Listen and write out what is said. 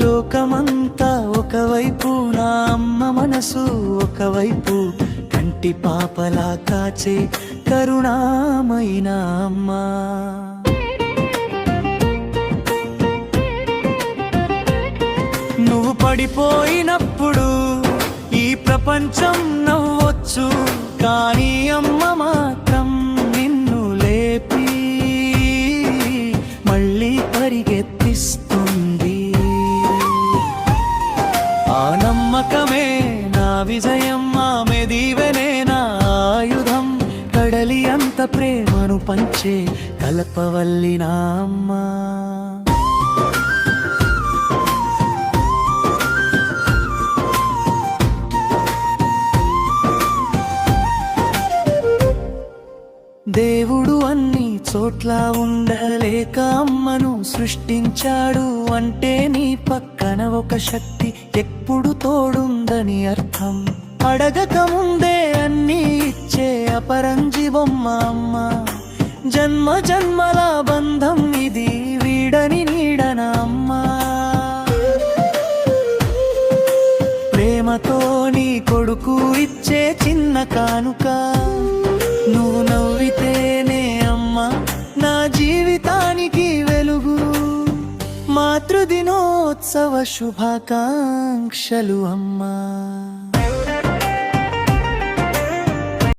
లోకమంతా ఒకవైపు, నా అమ్మ మనసు ఒకవైపు, కంటి పాపలా కాచే కరుణామైన అమ్మా. నువ్వు పడిపోయినప్పుడు ఈ ప్రపంచం నవ్వొచ్చు, కానీ అమ్మ మాత్రం నిన్ను లేపి మళ్ళీ పరిగెత్తిస్తుంది. ఆ నమ్మకమే నా విజయం, ఆమె దీవెనే నా ఆయుధం, కడలి అంత ప్రేమను పంచే కల్పవల్లి నా అమ్మా. దేవుడు అన్ని చోట్ల ఉండలేక అమ్మను సృష్టించాడు అంటే నీ పక్కన ఒక శక్తి ఎప్పుడు తోడుందని అర్థం. అడగక ముందే అన్నీ ఇచ్చే అపరంజి బొమ్మ అమ్మ. జన్మ జన్మల బంధం ఇది, వీడని నీడన అమ్మ. ప్రేమతో నీ కొడుకు ఇచ్చే చిన్న కానుక, నువ్వు నవ్వితేనే అమ్మా నా జీవితానికి వెలుగు. మాతృదినోత్సవ శుభాకాంక్షలు అమ్మా.